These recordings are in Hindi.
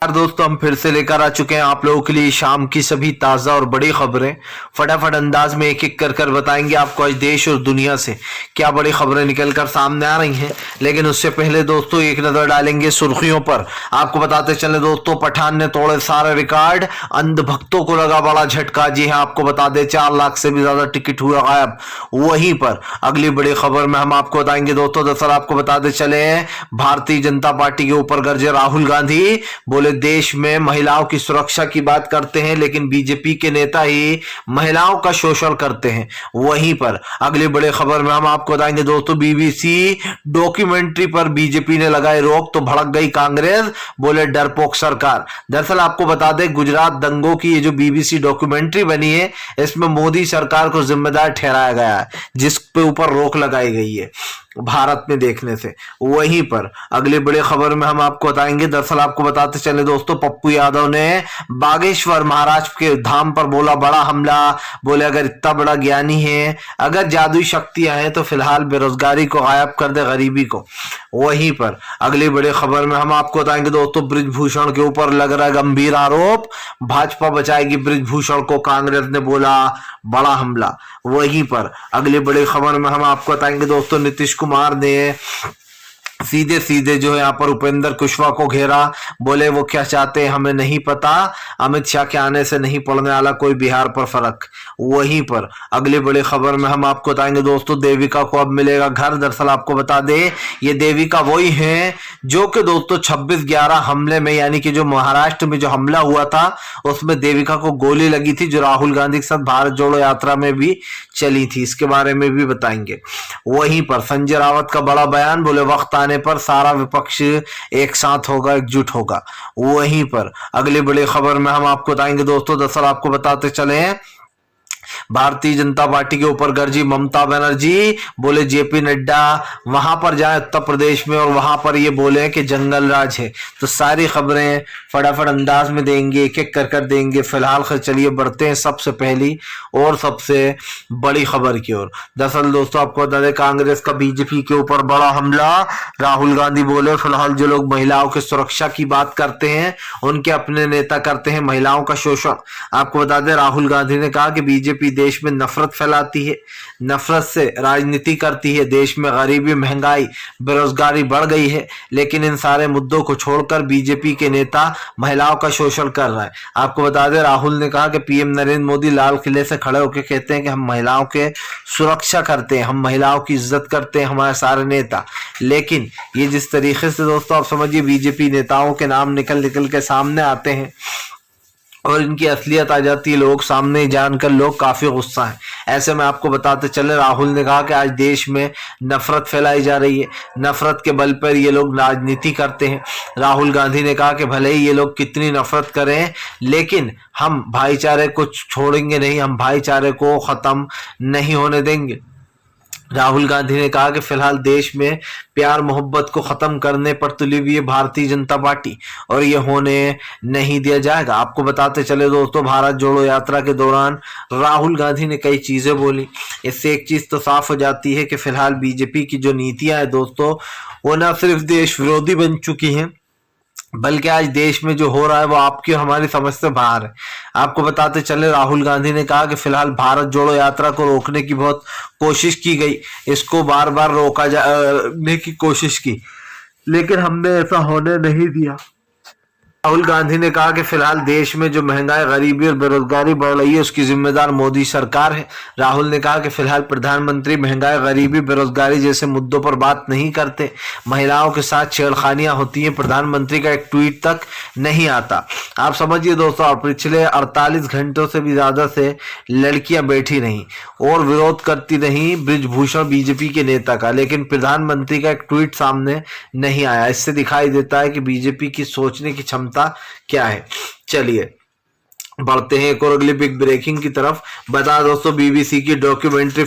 यार दोस्तों, हम फिर से लेकर आ चुके हैं आप लोगों के लिए शाम की सभी ताजा और बड़ी खबरें। फटाफट अंदाज में एक एक कर कर बताएंगे आपको आज देश और दुनिया से क्या बड़ी खबरें निकलकर सामने आ रही हैं। लेकिन उससे पहले दोस्तों एक नजर डालेंगे सुर्खियों पर। आपको बताते चले दोस्तों, पठान ने तोड़े सारे रिकॉर्ड, अंधभक्तों को लगा बड़ा झटका। जी हाँ, आपको बता दें 4 लाख से भी ज्यादा टिकट हुआ गायब। वहीं पर अगली बड़ी खबर में हम आपको बताएंगे दोस्तों, दरअसल आपको बताते चले भारतीय जनता पार्टी के ऊपर गरजे राहुल गांधी, बोले देश में महिलाओं की सुरक्षा की बात करते हैं लेकिन बीजेपी के नेता ही महिलाओं का शोषण करते हैं। वहीं पर अगली बड़ी खबर में हम आपको बताएंगे दोस्तों, बीबीसी डॉक्यूमेंट्री पर बीजेपी ने लगाई रोक तो भड़क गई कांग्रेस, बोले डरपोक सरकार। दरअसल आपको बता दें, गुजरात दंगों की ये जो बीबीसी डॉक्यूमेंट्री बनी है, इसमें मोदी सरकार को जिम्मेदार ठहराया गया है, जिस पे ऊपर रोक लगाई गई है भारत में देखने से। वहीं पर अगली बड़ी खबर में हम आपको बताएंगे, दरअसल आपको बताते चले दोस्तों, पप्पू यादव ने बागेश्वर महाराष्ट्र के धाम पर बोला बड़ा हमला। बोले अगर इतना बड़ा ज्ञानी है, अगर जादुई शक्तियां हैं तो फिलहाल बेरोजगारी को गायब कर दे, गरीबी को। वहीं पर अगली बड़ी खबर में हम आपको बताएंगे दोस्तों, ब्रिजभूषण के ऊपर लग रहा है गंभीर आरोप, भाजपा बचाएगी ब्रिजभूषण को, कांग्रेस ने बोला बड़ा हमला। वहीं पर अगली बड़ी खबर में हम आपको बताएंगे दोस्तों, नीतीश कुमार ने सीधे सीधे जो है यहाँ पर उपेंद्र कुशवाहा को घेरा। बोले वो क्या चाहते हैं हमें नहीं पता, अमित शाह के आने से नहीं पड़ने वाला कोई बिहार पर फर्क। वहीं पर अगली बड़ी खबर में हम आपको बताएंगे दोस्तों, देविका को अब मिलेगा घर। दरअसल आपको बता दे, ये देविका वही है जो कि दोस्तों 26/11 हमले में, यानी कि जो महाराष्ट्र में जो हमला हुआ था उसमें देविका को गोली लगी थी, जो राहुल गांधी के साथ भारत जोड़ो यात्रा में भी चली थी। इसके बारे में भी बताएंगे। वहीं पर संजय रावत का बड़ा बयान, बोले वक्त आने पर सारा विपक्ष एक साथ होगा, एकजुट होगा। वहीं पर अगली बड़ी खबर में हम आपको बताएंगे दोस्तों, दरअसल आपको बताते चले भारतीय जनता पार्टी के ऊपर गर्जी ममता बनर्जी, बोले जेपी नड्डा वहां पर जाए उत्तर प्रदेश में और वहां पर ये बोले कि जंगल राज है। तो सारी खबरें फटाफट अंदाज में देंगे, एक एक कर देंगे। फिलहाल चलिए बढ़ते हैं सबसे पहली और सबसे बड़ी खबर की ओर। दरअसल दोस्तों आपको बता दें, कांग्रेस का बीजेपी के ऊपर बड़ा हमला। राहुल गांधी बोले फिलहाल जो लोग महिलाओं की सुरक्षा की बात करते हैं उनके अपने नेता करते हैं महिलाओं का शोषण। आपको बता दें, राहुल गांधी ने कहा कि बीजेपी देश में नफरत फैलाती है, नफरत से राजनीति करती है, देश में गरीबी, महंगाई, बेरोजगारी बढ़ गई है, लेकिन इन सारे मुद्दों को छोड़कर बीजेपी के नेता महिलाओं का शोषण कर रहा है। आपको बता दें, राहुल ने कहा कि पीएम नरेंद्र मोदी लाल किले से खड़े होकर कहते हैं कि हम महिलाओं के सुरक्षा करते हैं, हम महिलाओं की इज्जत करते हैं, हमारे सारे नेता। लेकिन ये जिस तरीके से दोस्तों आप समझिए बीजेपी नेताओं के नाम निकल निकल के सामने आते हैं और इनकी असलियत आ जाती है लोग सामने, जानकर लोग काफी गुस्सा हैं। ऐसे में आपको बताते चले, राहुल ने कहा कि आज देश में नफरत फैलाई जा रही है, नफरत के बल पर ये लोग राजनीति करते हैं। राहुल गांधी ने कहा कि भले ही ये लोग कितनी नफरत करें लेकिन हम भाईचारे को छोड़ेंगे नहीं, हम भाईचारे को खत्म नहीं होने देंगे। राहुल गांधी ने कहा कि फिलहाल देश में प्यार मोहब्बत को खत्म करने पर तुली हुई है भारतीय जनता पार्टी और ये होने नहीं दिया जाएगा। आपको बताते चले दोस्तों, भारत जोड़ो यात्रा के दौरान राहुल गांधी ने कई चीजें बोली। इससे एक चीज तो साफ हो जाती है कि फिलहाल बीजेपी की जो नीतियां हैं दोस्तों, वो न सिर्फ देश विरोधी बन चुकी हैं बल्कि आज देश में जो हो रहा है वो आपकी और हमारी समझ से बाहर है। आपको बताते चले, राहुल गांधी ने कहा कि फिलहाल भारत जोड़ो यात्रा को रोकने की बहुत कोशिश की गई, इसको बार बार रोका जाने की कोशिश की, लेकिन हमने ऐसा होने नहीं दिया। राहुल गांधी ने कहा कि फिलहाल देश में जो महंगाई, गरीबी और बेरोजगारी बढ़ रही है उसकी जिम्मेदार मोदी सरकार है। राहुल ने कहा कि फिलहाल प्रधानमंत्री महंगाई, गरीबी, बेरोजगारी जैसे मुद्दों पर बात नहीं करते, महिलाओं के साथ छेड़खानियां होती हैं, प्रधानमंत्री का एक ट्वीट तक नहीं आता। आप समझिए दोस्तों, पिछले 48 घंटों से भी ज्यादा से लड़कियां बैठी रहीं और विरोध करती रहीं ब्रिजभूषण बीजेपी के नेता का, लेकिन प्रधानमंत्री का एक ट्वीट सामने नहीं आया। इससे दिखाई देता है कि बीजेपी की सोचने की क्षमता क्या है। चलिए बढ़ते हैं एक और अगली बिग ब्रेकिंग की तरफ। बता दोस्तों, बीबीसी की डॉक्यूमेंट्री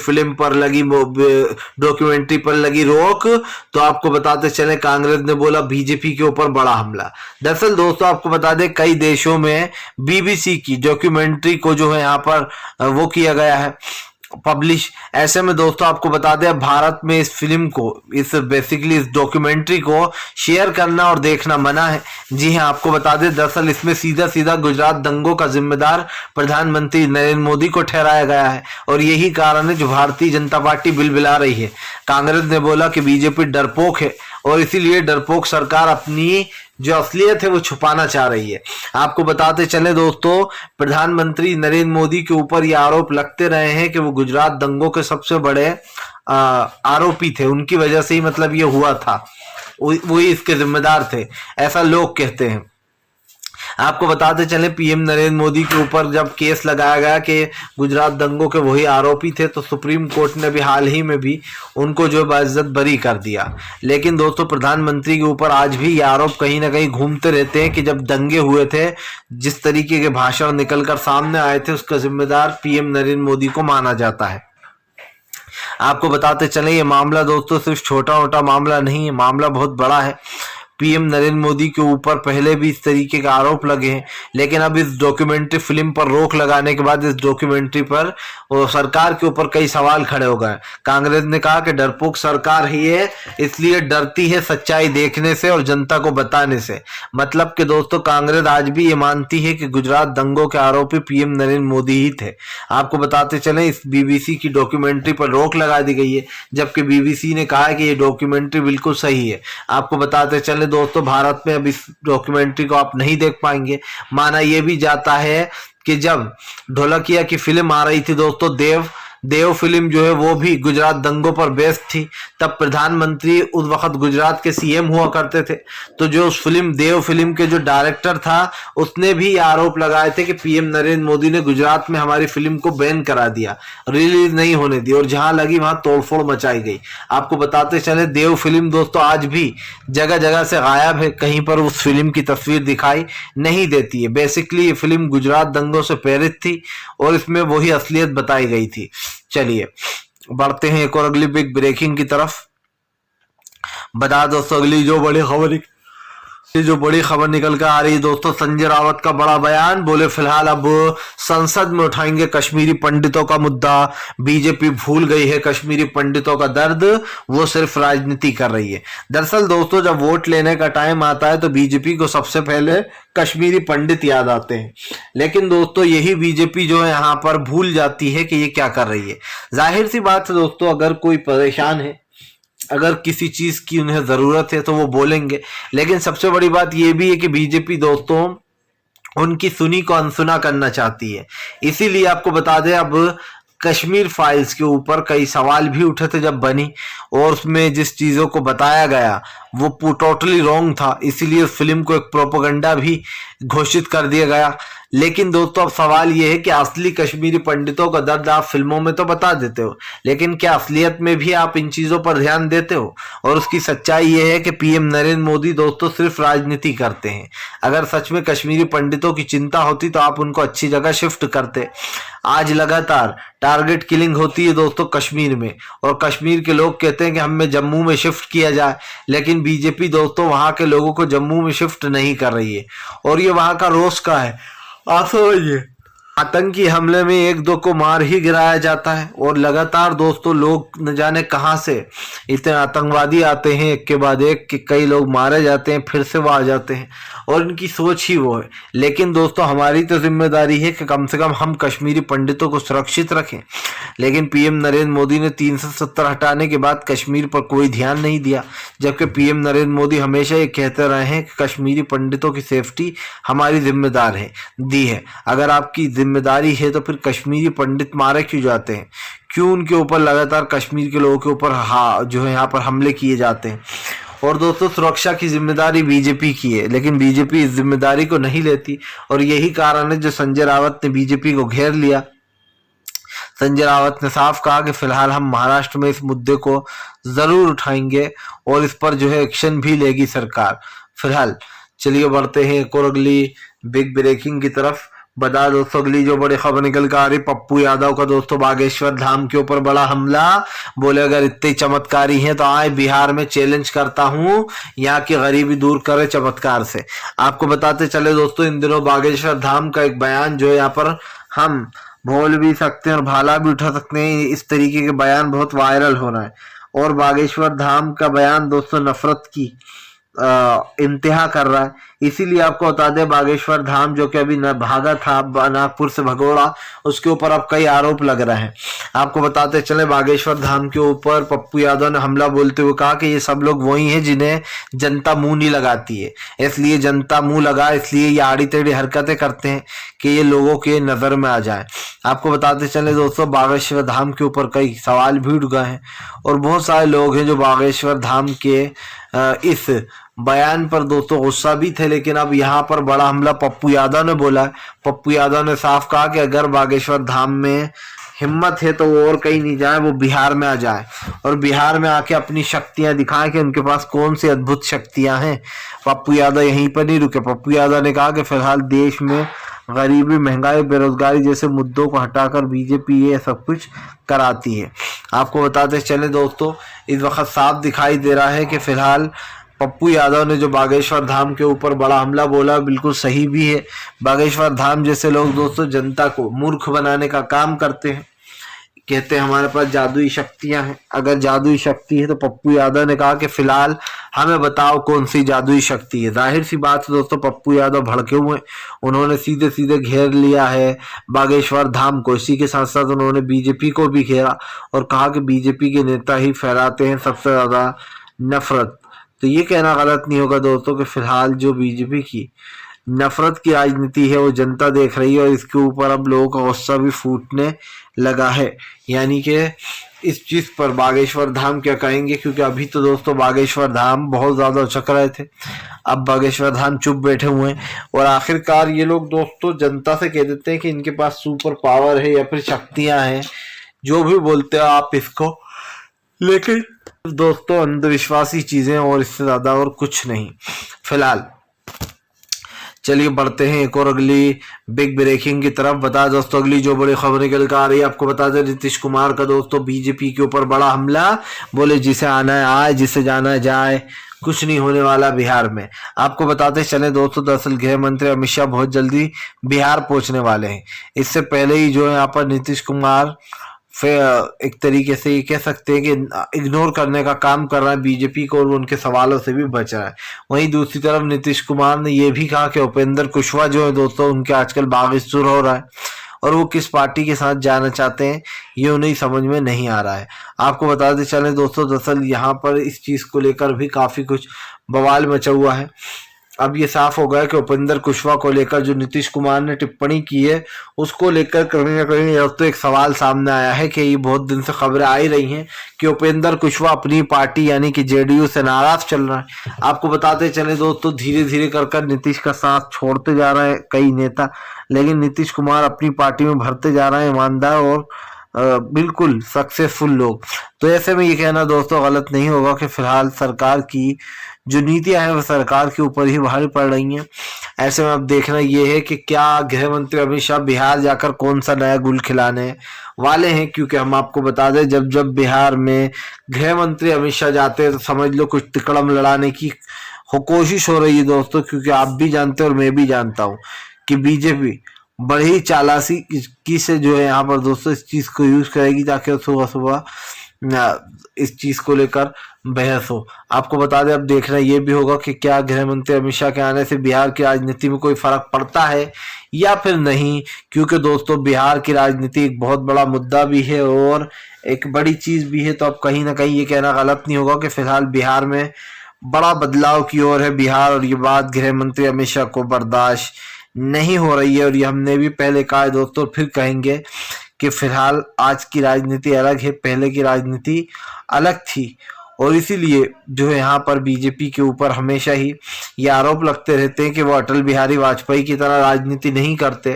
पर लगी रोक तो आपको बताते चले, कांग्रेस ने बोला बीजेपी के ऊपर बड़ा हमला। दरअसल दोस्तों आपको बता दें, कई देशों में बीबीसी की डॉक्यूमेंट्री को जो है यहाँ पर वो किया गया है, पब्लिश। ऐसे में दोस्तों आपको बता दें भारत में इस फिल्म को, इस बेसिकली इस डॉक्यूमेंट्री को शेयर करना और देखना मना है। जी हाँ, आपको बता दें दरअसल इसमें सीधा सीधा गुजरात दंगों का जिम्मेदार प्रधानमंत्री नरेंद्र मोदी को ठहराया गया है और यही कारण है जो भारतीय जनता पार्टी बिलबिला रही है। कांग्रेस ने बोला कि बीजेपी डरपोक है और इसीलिए डरपोक सरकार अपनी जो असलियत है वो छुपाना चाह रही है। आपको बताते चले दोस्तों, प्रधानमंत्री नरेंद्र मोदी के ऊपर ये आरोप लगते रहे हैं कि वो गुजरात दंगों के सबसे बड़े आरोपी थे, उनकी वजह से ही मतलब ये हुआ था, वही इसके जिम्मेदार थे, ऐसा लोग कहते हैं। आपको बताते चले पीएम नरेंद्र मोदी के ऊपर जब केस लगाया गया कि गुजरात दंगों के वही आरोपी थे, तो सुप्रीम कोर्ट ने भी हाल ही में भी उनको जो बाइज्जत बरी कर दिया। लेकिन दोस्तों प्रधानमंत्री के ऊपर आज भी ये आरोप कहीं ना कहीं घूमते रहते हैं कि जब दंगे हुए थे, जिस तरीके के भाषण निकलकर सामने आए थे, उसका जिम्मेदार पीएम नरेंद्र मोदी को माना जाता है। आपको बताते चले ये मामला दोस्तों सिर्फ छोटा मोटा मामला नहीं है, मामला बहुत बड़ा है। पीएम नरेंद्र मोदी के ऊपर पहले भी इस तरीके के आरोप लगे हैं, लेकिन अब इस डॉक्यूमेंट्री फिल्म पर रोक लगाने के बाद इस डॉक्यूमेंट्री पर सरकार के ऊपर कई सवाल खड़े हो गए। कांग्रेस ने कहा कि डरपोक सरकार ही है, इसलिए डरती है सच्चाई देखने से और जनता को बताने से। मतलब कि दोस्तों कांग्रेस आज भी ये मानती है कि गुजरात दंगों के आरोपी पीएम नरेंद्र मोदी ही थे। आपको बताते चले इस बीबीसी की डॉक्यूमेंट्री पर रोक लगा दी गई है, जबकि बीबीसी ने कहा है कि ये डॉक्यूमेंट्री बिल्कुल सही है। आपको बताते चले दोस्तों भारत में अब इस डॉक्यूमेंट्री को आप नहीं देख पाएंगे। माना यह भी जाता है कि जब ढोलकिया की फिल्म आ रही थी दोस्तों, देव फिल्म जो है वो भी गुजरात दंगों पर बेस्ड थी। तब प्रधानमंत्री उस वक्त गुजरात के सीएम हुआ करते थे, तो जो उस फिल्म देव फिल्म के जो डायरेक्टर था उसने भी आरोप लगाए थे कि पीएम नरेंद्र मोदी ने गुजरात में हमारी फिल्म को बैन करा दिया, रिलीज नहीं होने दी और जहां लगी वहां तोड़फोड़ मचाई गई। आपको बताते चले देव फिल्म दोस्तों आज भी जगह जगह से गायब है, कहीं पर उस फिल्म की तस्वीर दिखाई नहीं देती है। बेसिकली ये फिल्म गुजरात दंगों से प्रेरित थी और इसमें वही असलियत बताई गई थी। चलिए बढ़ते हैं एक और अगली बिग ब्रेकिंग की तरफ। बता दोस्तों अगली जो बड़ी खबर निकल कर आ रही है दोस्तों, संजय रावत का बड़ा बयान। बोले फिलहाल अब संसद में उठाएंगे कश्मीरी पंडितों का मुद्दा। बीजेपी भूल गई है कश्मीरी पंडितों का दर्द, वो सिर्फ राजनीति कर रही है। दरअसल दोस्तों जब वोट लेने का टाइम आता है तो बीजेपी को सबसे पहले कश्मीरी पंडित याद आते हैं, लेकिन दोस्तों यही बीजेपी जो है यहाँ पर भूल जाती है कि ये क्या कर रही है। जाहिर सी बात है दोस्तों, अगर कोई परेशान है, अगर किसी चीज की उन्हें जरूरत है तो वो बोलेंगे। लेकिन सबसे बड़ी बात यह भी है कि बीजेपी दोस्तों उनकी सुनी को अनसुना करना चाहती है। इसीलिए आपको बता दें अब कश्मीर फाइल्स के ऊपर कई सवाल भी उठे थे जब बनी, और उसमें जिस चीजों को बताया गया वो टोटली रॉन्ग था, इसीलिए उस फिल्म को एक प्रोपेगेंडा भी घोषित कर दिया गया। लेकिन दोस्तों अब सवाल यह है कि असली कश्मीरी पंडितों का दर्द आप फिल्मों में तो बता देते हो, लेकिन क्या असलियत में भी आप इन चीजों पर ध्यान देते हो? और उसकी सच्चाई यह है कि पीएम नरेंद्र मोदी दोस्तों सिर्फ राजनीति करते हैं। अगर सच में कश्मीरी पंडितों की चिंता होती तो आप उनको अच्छी जगह शिफ्ट करते। आज लगातार टारगेट किलिंग होती है दोस्तों कश्मीर में, और कश्मीर के लोग कहते हैं कि हमें जम्मू में शिफ्ट किया जाए, लेकिन बीजेपी दोस्तों वहां के लोगों को जम्मू में शिफ्ट नहीं कर रही है। और ये वहां का रोज का है। आप समझिए आतंकी हमले में एक दो को मार ही गिराया जाता है, और लगातार दोस्तों लोग न जाने कहां से इतने आतंकवादी आते हैं एक के बाद एक कि कई लोग मारे जाते हैं, फिर से वो आ जाते हैं, और इनकी सोच ही वो है। लेकिन दोस्तों हमारी तो जिम्मेदारी है कि कम से कम हम कश्मीरी पंडितों को सुरक्षित रखें। लेकिन पीएम नरेंद्र मोदी ने 370 हटाने के बाद कश्मीर पर कोई ध्यान नहीं दिया, जबकि पीएम नरेंद्र मोदी हमेशा ये कहते रहे हैं कि कश्मीरी पंडितों की सेफ्टी हमारी जिम्मेदार है दी है। अगर आपकी जिम्मेदारी है तो फिर कश्मीरी पंडित मारे क्यों जाते हैं? क्यों उनके ऊपर लगातार कश्मीर के लोगों के ऊपर जो है यहाँ पर हमले किए जाते हैं? और दोस्तों सुरक्षा की जिम्मेदारी बीजेपी की है, लेकिन बीजेपी इस जिम्मेदारी को नहीं लेती, और यही कारण है जो संजय रावत ने बीजेपी को घेर लिया। संजय रावत ने साफ कहा कि फिलहाल हम महाराष्ट्र में इस मुद्दे को जरूर उठाएंगे और इस पर जो है एक्शन भी लेगी सरकार। फिलहाल चलिए बढ़ते हैं एक और अगली बिग ब्रेकिंग की तरफ। बता दोस्तों अगली जो बड़ी खबर निकल कर आ रही, पप्पू यादव का दोस्तों बागेश्वर धाम के ऊपर बड़ा हमला। बोले अगर इतने चमत्कारी हैं तो आए बिहार में चैलेंज करता हूं, यहाँ की गरीबी दूर करे चमत्कार से। आपको बताते चले दोस्तों इन दिनों बागेश्वर धाम का एक बयान जो है यहाँ पर हम बोल भी सकते हैं और भाला भी उठा सकते हैं। इस तरीके के बयान बहुत वायरल हो रहा है। और बागेश्वर धाम का बयान दोस्तों नफरत की इंतहा कर रहा है। इसीलिए आपको बता दें, बागेश्वर धाम जो कि अभी न भागा था नागपुर से भगोड़ा, उसके ऊपर अब कई आरोप लग रहे हैं। आपको बताते चले, बागेश्वर धाम के ऊपर पप्पू यादव ने हमला बोलते हुए कहा कि ये सब लोग वही हैं जिन्हें जनता मुंह नहीं लगाती है, इसलिए जनता मुंह लगा, इसलिए ये आड़ी टेढ़ी हरकतें करते हैं कि ये लोगों के नजर में आ जाए। आपको बताते चले दोस्तों, बागेश्वर धाम के ऊपर कई सवाल भी उठ गए हैं और बहुत सारे लोग हैं जो बागेश्वर धाम के इस बयान पर दोस्तों गुस्सा भी थे। लेकिन अब यहाँ पर बड़ा हमला पप्पू यादव ने बोला है। पप्पू यादव ने साफ कहा कि अगर बागेश्वर धाम में हिम्मत है तो वो और कहीं नहीं जाए, वो बिहार में आ जाए और बिहार में आके अपनी शक्तियां दिखाएं कि उनके पास कौन सी अद्भुत शक्तियां हैं। पप्पू यादव यहीं पर नहीं रुके। पप्पू यादव ने कहा कि फिलहाल देश में गरीबी, महंगाई, बेरोजगारी जैसे मुद्दों को हटाकर बीजेपी ये सब कुछ कराती है। आपको बताते चले दोस्तों, इस वक्त साफ दिखाई दे रहा है कि फिलहाल पप्पू यादव ने जो बागेश्वर धाम के ऊपर बड़ा हमला बोला बिल्कुल सही भी है। बागेश्वर धाम जैसे लोग दोस्तों जनता को मूर्ख बनाने का काम करते हैं, कहते हैं हमारे पास जादुई शक्तियां हैं। अगर जादुई शक्ति है तो पप्पू यादव ने कहा कि फिलहाल हमें बताओ कौन सी जादुई शक्ति है। जाहिर सी बात है दोस्तों, पप्पू यादव भड़के हुए हैं। उन्होंने सीधे सीधे घेर लिया है बागेश्वर धाम को। इसी के साथ साथ उन्होंने बीजेपी को भी घेरा और कहा कि बीजेपी के नेता ही फैलाते हैं सबसे ज्यादा नफरत। तो ये कहना गलत नहीं होगा दोस्तों कि फिलहाल जो बीजेपी की नफरत की राजनीति है वो जनता देख रही है और इसके ऊपर अब लोगों का गुस्सा भी फूटने लगा है। यानी कि इस चीज पर बागेश्वर धाम क्या कहेंगे, क्योंकि अभी तो दोस्तों बागेश्वर धाम बहुत ज्यादा उचक रहे थे, अब बागेश्वर धाम चुप बैठे हुए हैं और आखिरकार ये लोग दोस्तों जनता से कह देते हैं कि इनके पास सुपर पावर है या फिर शक्तियां हैं, जो भी बोलते हो आप इसको, लेकिन दोस्तों अंधविश्वासी चीजें और इससे ज्यादा और कुछ नहीं। फिलहाल चलिए बढ़ते हैं एक और अगली बिग ब्रेकिंग की तरफ। बता दोस्तों अगली जो बड़ी खबर निकल कर आ रही है, आपको बता दें नीतीश कुमार का दोस्तों बीजेपी के ऊपर बड़ा हमला। बोले जिसे आना है आए, जिसे जाना है जाए, कुछ नहीं होने वाला बिहार में। आपको बताते चले दोस्तों, दरअसल गृह मंत्री अमित शाह बहुत जल्दी बिहार पहुंचने वाले हैं। इससे पहले ही जो है यहाँ पर नीतीश कुमार फिर एक तरीके से ये कह सकते हैं कि इग्नोर करने का काम कर रहा है बीजेपी को और उनके सवालों से भी बच रहा है। वहीं दूसरी तरफ नीतीश कुमार ने यह भी कहा कि उपेंद्र कुशवाहा जो है दोस्तों उनके आजकल बागिस्तर हो रहा है और वो किस पार्टी के साथ जाना चाहते हैं ये उन्हें समझ में नहीं आ रहा है। आपको बताते चलें दोस्तों, दरअसल यहाँ पर इस चीज को लेकर भी काफी कुछ बवाल मचा हुआ है। अब ये साफ हो गया कि उपेंद्र कुशवाहा को लेकर जो नीतीश कुमार ने टिप्पणी की है उसको लेकर कहीं ना कहीं अब तो एक सवाल सामने आया है कि ये बहुत दिन से खबरें आ ही रही हैं कि उपेंद्र कुशवाहा अपनी पार्टी यानी कि जेडीयू से नाराज चल रहा है। आपको बताते चले दोस्तों, धीरे धीरे कर नीतीश का साथ छोड़ते जा रहे हैं कई नेता, लेकिन नीतीश कुमार अपनी पार्टी में भरते जा रहे हैं ईमानदार और बिल्कुल सक्सेसफुल लोग। तो ऐसे में ये कहना दोस्तों गलत नहीं होगा कि फिलहाल सरकार की जो नीतियां हैं वो सरकार के ऊपर ही भारी पड़ रही हैं। ऐसे में अब देखना ये है कि क्या गृह मंत्री अमित शाह बिहार जाकर कौन सा नया गुल खिलाने वाले हैं, क्योंकि हम आपको बता दें जब जब बिहार में गृह मंत्री अमित शाह जाते हैं तो समझ लो कुछ तिकड़म लड़ाने की कोशिश हो रही है दोस्तों, क्योंकि आप भी जानते हैं और मैं भी जानता हूँ कि बीजेपी बड़ी चालाकी की से जो है यहाँ पर दोस्तों इस चीज को यूज करेगी ताकि सुबह सुबह इस चीज को लेकर बहस हो। आपको बता दें अब देखना ये भी होगा कि क्या गृह मंत्री अमित शाह के आने से बिहार की राजनीति में कोई फर्क पड़ता है या फिर नहीं, क्योंकि दोस्तों बिहार की राजनीति एक बहुत बड़ा मुद्दा भी है और एक बड़ी चीज भी है। तो अब कहीं ना कहीं ये कहना गलत नहीं होगा कि फिलहाल बिहार में बड़ा बदलाव की ओर है बिहार, और ये बात गृह मंत्री अमित शाह को बर्दाश्त नहीं हो रही है। और ये हमने भी पहले कहा है दोस्तों, फिर कहेंगे कि फिलहाल आज की राजनीति अलग है, पहले की राजनीति अलग थी और इसीलिए जो है यहाँ पर बीजेपी के ऊपर हमेशा ही ये आरोप लगते रहते हैं कि वो अटल बिहारी वाजपेयी की तरह राजनीति नहीं करते,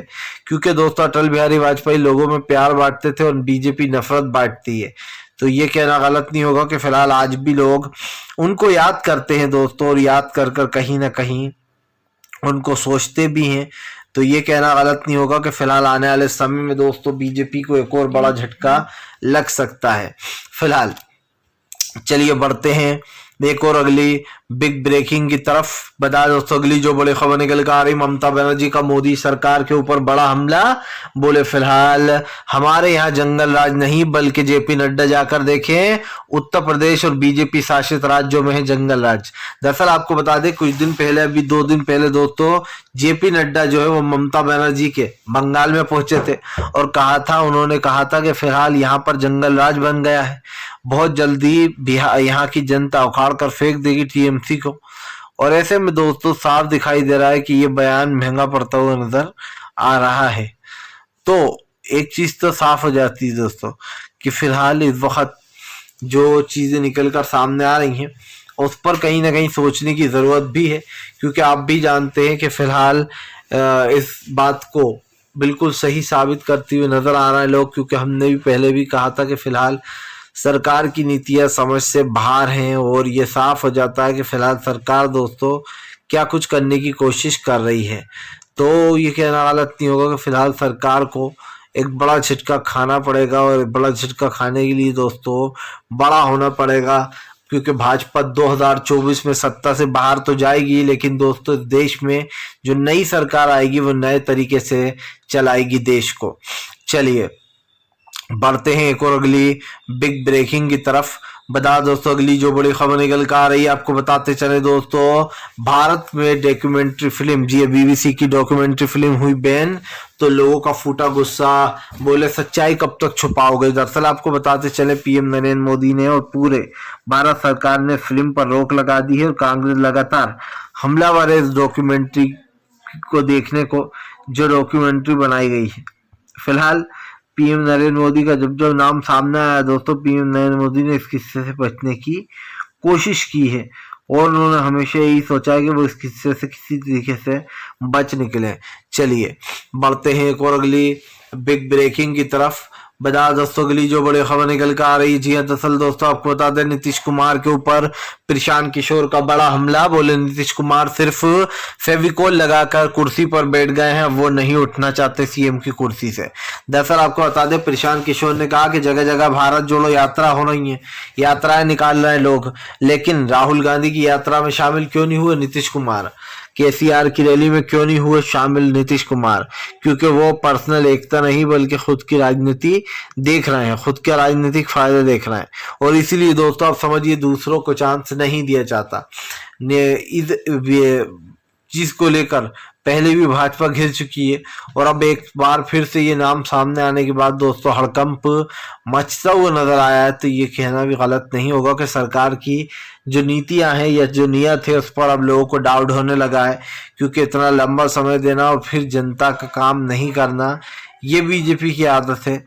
क्योंकि दोस्तों अटल बिहारी वाजपेयी लोगों में प्यार बांटते थे और बीजेपी नफरत बांटती है। तो ये कहना गलत नहीं होगा कि फिलहाल आज भी लोग उनको याद करते हैं दोस्तों, और याद कर कर कहीं ना कहीं उनको सोचते भी हैं। तो ये कहना गलत नहीं होगा कि फिलहाल आने वाले समय में दोस्तों बीजेपी को एक और बड़ा झटका लग सकता है। फिलहाल चलिए बढ़ते हैं एक और अगली बिग ब्रेकिंग की तरफ बता दोस्तों, अगली जो बड़ी खबर निकल कर आ रही, ममता बनर्जी का मोदी सरकार के ऊपर बड़ा हमला। बोले फिलहाल हमारे यहाँ जंगल राज नहीं, बल्कि जेपी नड्डा जाकर देखें उत्तर प्रदेश और बीजेपी शासित राज्यों में है जंगल राज। दरअसल आपको बता दें कुछ दिन पहले, अभी 2 दिन पहले दोस्तों, जेपी नड्डा जो है वो ममता बनर्जी के बंगाल में पहुंचे थे और उन्होंने कहा था कि फिलहाल यहाँ पर जंगल राज बन गया है, बहुत जल्दी बिहार यहाँ की जनता उखाड़ कर फेंक देगी टीएमसी को। और ऐसे में दोस्तों साफ दिखाई दे रहा है कि ये बयान महंगा पड़ता हुआ नजर आ रहा है। तो एक चीज तो साफ हो जाती है दोस्तों कि फिलहाल इस वक्त जो चीजें निकल कर सामने आ रही हैं उस पर कहीं ना कहीं सोचने की जरूरत भी है, क्योंकि आप भी जानते हैं कि फिलहाल इस बात को बिल्कुल सही साबित करते हुए नजर आ रहा है लोग, क्योंकि हमने भी पहले भी कहा था कि फिलहाल सरकार की नीतियां समझ से बाहर हैं और ये साफ हो जाता है कि फिलहाल सरकार दोस्तों क्या कुछ करने की कोशिश कर रही है। तो ये कहना गलत नहीं होगा कि फिलहाल सरकार को एक बड़ा झटका खाना पड़ेगा, और बड़ा झटका खाने के लिए दोस्तों बड़ा होना पड़ेगा, क्योंकि भाजपा 2024 में सत्ता से बाहर तो जाएगी, लेकिन दोस्तों देश में जो नई सरकार आएगी वो नए तरीके से चलाएगी देश को। चलिए बढ़ते हैं एक और अगली बिग ब्रेकिंग की तरफ। बता दोस्तों अगली जो बड़ी खबर निकल कर आ रही है, आपको बताते चले दोस्तों, भारत में डॉक्यूमेंट्री फिल्म, जी बीबीसी की डॉक्यूमेंट्री फिल्म हुई बैन, तो लोगों का फूटा गुस्सा, बोले सच्चाई कब तक छुपाओगे। दरअसल आपको बताते चले पीएम नरेंद्र मोदी ने और पूरे भारत सरकार ने फिल्म पर रोक लगा दी है और कांग्रेस लगातार हमलावर है इस डॉक्यूमेंट्री को देखने को, जो डॉक्यूमेंट्री बनाई गई है। फिलहाल पीएम नरेंद्र मोदी का जब जब नाम सामने आया दोस्तों, पीएम नरेंद्र मोदी ने इस किस्से से बचने की कोशिश की है और उन्होंने हमेशा यही सोचा है कि वो इस किस्से से किसी तरीके से बच निकले। चलिए बढ़ते हैं एक और अगली बिग ब्रेकिंग की तरफ। बता दोस्तों अगली जो बड़ी खबर निकल कर आ रही है, जी हाँ दरअसल दोस्तों आपको बता दें नीतीश कुमार के ऊपर प्रशांत किशोर का बड़ा हमला। बोले नीतीश कुमार सिर्फ फेविकोल लगाकर कुर्सी पर बैठ गए हैं, वो नहीं उठना चाहते सीएम की कुर्सी से। दरअसल आपको बता दें प्रशांत किशोर ने कहा कि जगह जगह भारत जोड़ो यात्रा हो रही है, यात्राएं निकाल रहे हैं लोग, लेकिन राहुल गांधी की यात्रा में शामिल क्यों नहीं हुए नीतीश कुमार, केसीआर की रैली में क्यों नहीं हुए शामिल नीतीश कुमार, क्योंकि वो पर्सनल एकता नहीं बल्कि खुद की राजनीति देख रहे हैं, खुद के राजनीतिक फायदे देख रहे हैं, और इसीलिए दोस्तों आप समझिए दूसरों को चांस नहीं दिया जाता। इस चीज को लेकर पहले भी भाजपा घिर चुकी है और अब एक बार फिर से ये नाम सामने आने के बाद दोस्तों हड़कंप मचता हुआ नजर आया है। तो ये कहना भी गलत नहीं होगा कि सरकार की जो नीतियां हैं या जो नियत है उस पर अब लोगों को डाउट होने लगा है, क्योंकि इतना लंबा समय देना और फिर जनता का काम नहीं करना ये बीजेपी की आदत है,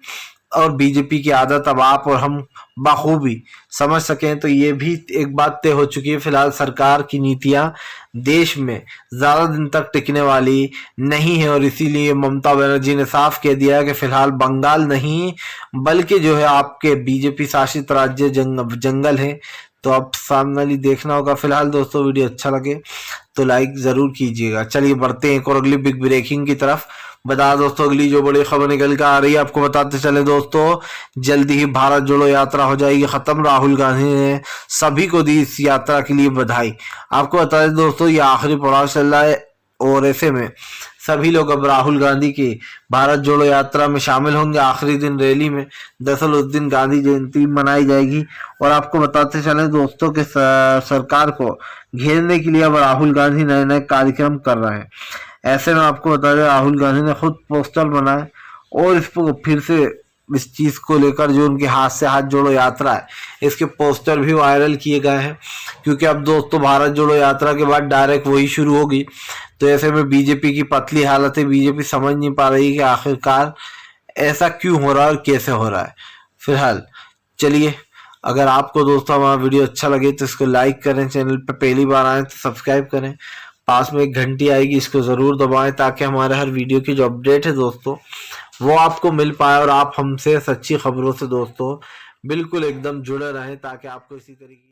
और बीजेपी की आदत अब आप और हम बखूबी समझ सकें। तो ये भी एक बात तय हो चुकी है, फिलहाल सरकार की नीतियां देश में ज्यादा दिन तक टिकने वाली नहीं है, और इसीलिए ममता बनर्जी ने साफ कह दिया है कि फिलहाल बंगाल नहीं बल्कि जो है आपके बीजेपी शासित राज्य जंगल है। तो अब सामने वाली देखना होगा। फिलहाल दोस्तों वीडियो अच्छा लगे तो लाइक जरूर कीजिएगा। चलिए बढ़ते हैं एक और अगली बिग ब्रेकिंग की तरफ। बता दोस्तों अगली जो बड़ी खबर निकल कर आ रही है, आपको बताते चले दोस्तों जल्दी ही भारत जोड़ो यात्रा हो जाएगी खत्म। राहुल गांधी ने सभी को दी इस यात्रा के लिए बधाई। आपको बता दें दोस्तों ये आखिरी पड़ाव चल रहा है और ऐसे में सभी लोग अब राहुल गांधी की भारत जोड़ो यात्रा में शामिल होंगे आखिरी दिन रैली में। दरअसल उस दिन गांधी जयंती मनाई जाएगी और आपको बताते चले दोस्तों के सरकार को घेरने के लिए अब राहुल गांधी नए नए कार्यक्रम कर रहे हैं। ऐसे में आपको बता दें राहुल गांधी ने खुद पोस्टर बनाए और इसको फिर से इस चीज को लेकर जो उनके हाथ से हाथ जोड़ो यात्रा है इसके पोस्टर भी वायरल किए गए हैं, क्योंकि अब दोस्तों भारत जोड़ो यात्रा के बाद डायरेक्ट वही शुरू होगी। तो ऐसे में बीजेपी की पतली हालत है, बीजेपी समझ नहीं पा रही कि आखिरकार ऐसा क्यों हो रहा है और कैसे हो रहा है। फिलहाल चलिए अगर आपको दोस्तों हमारा वीडियो अच्छा लगे तो इसको लाइक करें, चैनल पर पहली बार आए तो सब्सक्राइब करें, पास में एक घंटी आएगी इसको जरूर दबाएं ताकि हमारे हर वीडियो की जो अपडेट है दोस्तों वो आपको मिल पाए और आप हमसे सच्ची खबरों से दोस्तों बिल्कुल एकदम जुड़े रहें, ताकि आपको इसी तरीके